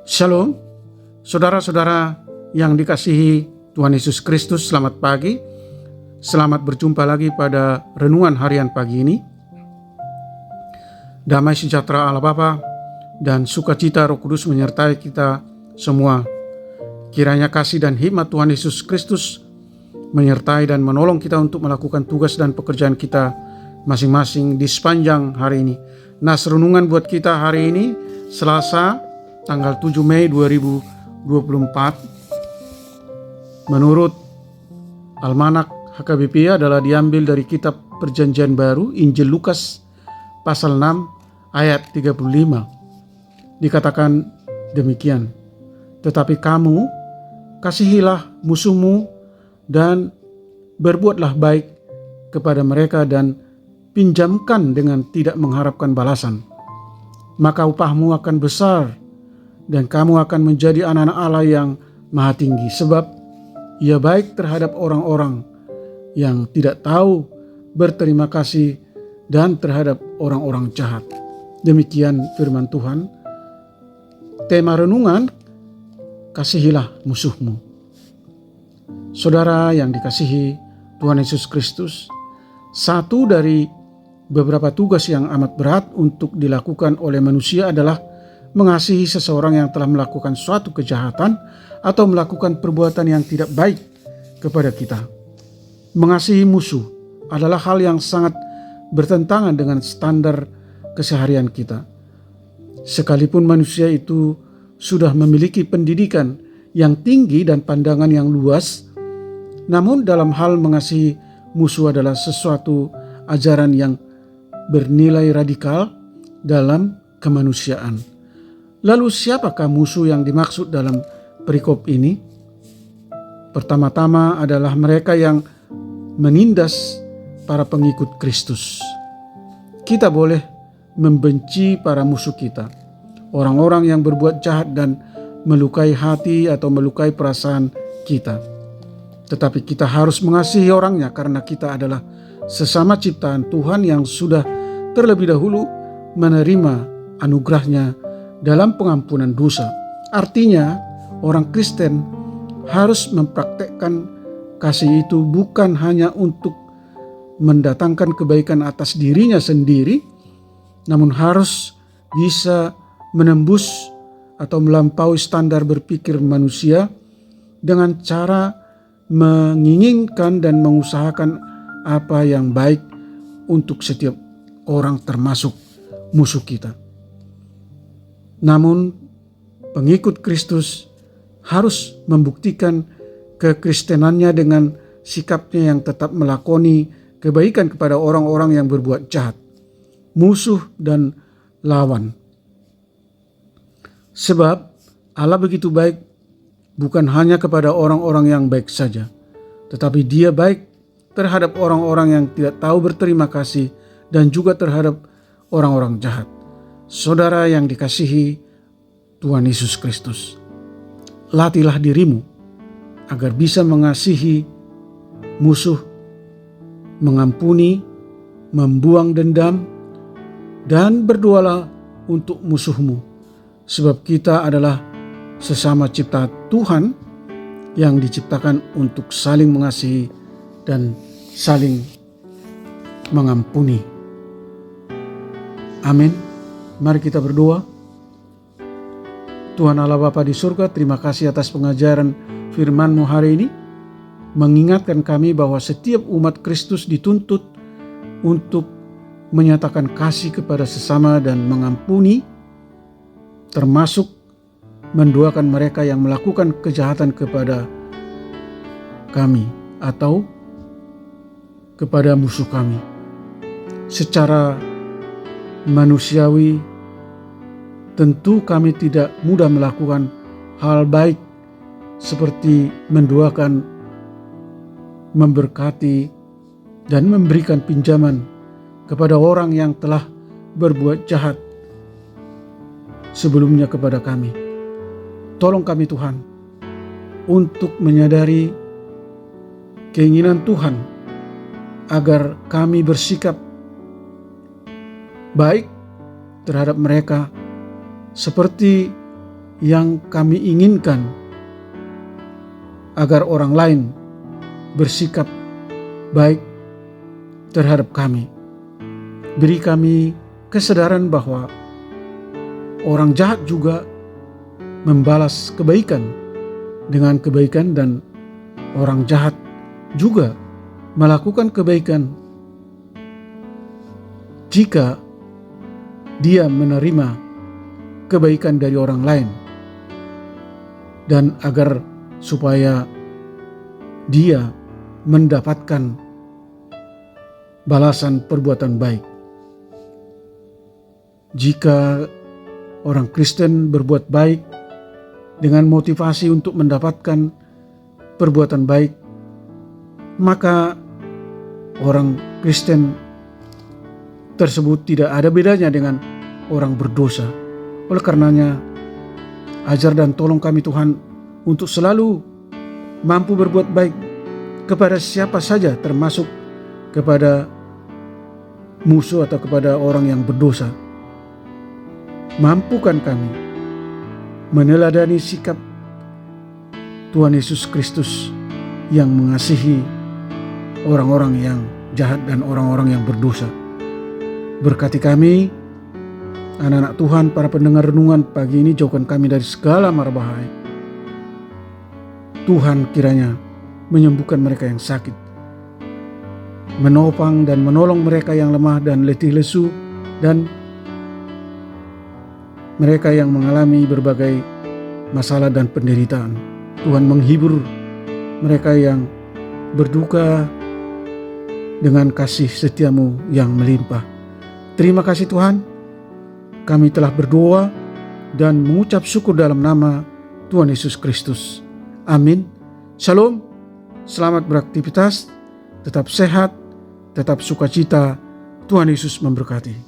Shalom, saudara-saudara yang dikasihi Tuhan Yesus Kristus, selamat pagi. Selamat berjumpa lagi pada renungan harian pagi ini. Damai sejahtera Allah Bapa dan sukacita Roh Kudus menyertai kita semua. Kiranya kasih dan hikmat Tuhan Yesus Kristus menyertai dan menolong kita untuk melakukan tugas dan pekerjaan kita masing-masing di sepanjang hari ini. Nas renungan buat kita hari ini Selasa tanggal 7 Mei 2024 menurut Almanak HKBP adalah diambil dari kitab Perjanjian Baru Injil Lukas pasal 6 ayat 35. Dikatakan demikian, tetapi kamu kasihilah musuhmu dan berbuatlah baik kepada mereka dan pinjamkan dengan tidak mengharapkan balasan, maka upahmu akan besar dan kamu akan menjadi anak-anak Allah yang maha tinggi, sebab Ia baik terhadap orang-orang yang tidak tahu berterima kasih dan terhadap orang-orang jahat. Demikian firman Tuhan. Tema renungan, kasihilah musuhmu. Saudara yang dikasihi Tuhan Yesus Kristus, satu dari beberapa tugas yang amat berat untuk dilakukan oleh manusia adalah mengasihi seseorang yang telah melakukan suatu kejahatan atau melakukan perbuatan yang tidak baik kepada kita. Mengasihi musuh adalah hal yang sangat bertentangan dengan standar keseharian kita. Sekalipun manusia itu sudah memiliki pendidikan yang tinggi dan pandangan yang luas, namun dalam hal mengasihi musuh adalah sesuatu ajaran yang bernilai radikal dalam kemanusiaan. Lalu siapakah musuh yang dimaksud dalam perikop ini? Pertama-tama adalah mereka yang menindas para pengikut Kristus. Kita boleh membenci para musuh kita, orang-orang yang berbuat jahat dan melukai hati atau melukai perasaan kita. Tetapi kita harus mengasihi orangnya karena kita adalah sesama ciptaan Tuhan yang sudah terlebih dahulu menerima anugerahnya dalam pengampunan dosa. Artinya, orang Kristen harus mempraktekkan kasih itu bukan hanya untuk mendatangkan kebaikan atas dirinya sendiri, namun harus bisa menembus atau melampaui standar berpikir manusia dengan cara menginginkan dan mengusahakan apa yang baik untuk setiap orang termasuk musuh kita. Namun pengikut Kristus harus membuktikan kekristenannya dengan sikapnya yang tetap melakoni kebaikan kepada orang-orang yang berbuat jahat, musuh dan lawan. Sebab Allah begitu baik bukan hanya kepada orang-orang yang baik saja, tetapi Dia baik terhadap orang-orang yang tidak tahu berterima kasih dan juga terhadap orang-orang jahat. Saudara yang dikasihi Tuhan Yesus Kristus, latihlah dirimu agar bisa mengasihi musuh, mengampuni, membuang dendam, dan berdoalah untuk musuhmu, sebab kita adalah sesama cipta Tuhan yang diciptakan untuk saling mengasihi dan saling mengampuni. Amin. Mari kita berdoa. Tuhan Allah Bapa di surga, terima kasih atas pengajaran firman-Mu hari ini, mengingatkan kami bahwa setiap umat Kristus dituntut untuk menyatakan kasih kepada sesama dan mengampuni, termasuk mendoakan mereka yang melakukan kejahatan kepada kami atau kepada musuh kami. Secara manusiawi, tentu kami tidak mudah melakukan hal baik seperti mendoakan, memberkati, dan memberikan pinjaman kepada orang yang telah berbuat jahat sebelumnya kepada kami. Tolong kami Tuhan untuk menyadari keinginan Tuhan agar kami bersikap baik terhadap mereka seperti yang kami inginkan agar orang lain bersikap baik terhadap kami. Beri kami kesadaran bahwa orang jahat juga membalas kebaikan dengan kebaikan, dan orang jahat juga melakukan kebaikan jika dia menerima kebaikan dari orang lain, dan agar supaya dia mendapatkan balasan perbuatan baik. Jika orang Kristen berbuat baik dengan motivasi untuk mendapatkan perbuatan baik, maka orang Kristen tersebut tidak ada bedanya dengan orang berdosa. Oleh karenanya, ajar dan tolong kami Tuhan untuk selalu mampu berbuat baik kepada siapa saja, termasuk kepada musuh atau kepada orang yang berdosa. Mampukan kami meneladani sikap Tuhan Yesus Kristus yang mengasihi orang-orang yang jahat dan orang-orang yang berdosa. Berkati kami, anak-anak Tuhan, para pendengar renungan pagi ini, jauhkan kami dari segala mara bahaya. Tuhan kiranya menyembuhkan mereka yang sakit, menopang dan menolong mereka yang lemah dan letih lesu, dan mereka yang mengalami berbagai masalah dan penderitaan. Tuhan menghibur mereka yang berduka dengan kasih setiamu yang melimpah. Terima kasih Tuhan, kami telah berdoa dan mengucap syukur dalam nama Tuhan Yesus Kristus. Amin. Shalom, selamat beraktivitas, tetap sehat, tetap sukacita. Tuhan Yesus memberkati.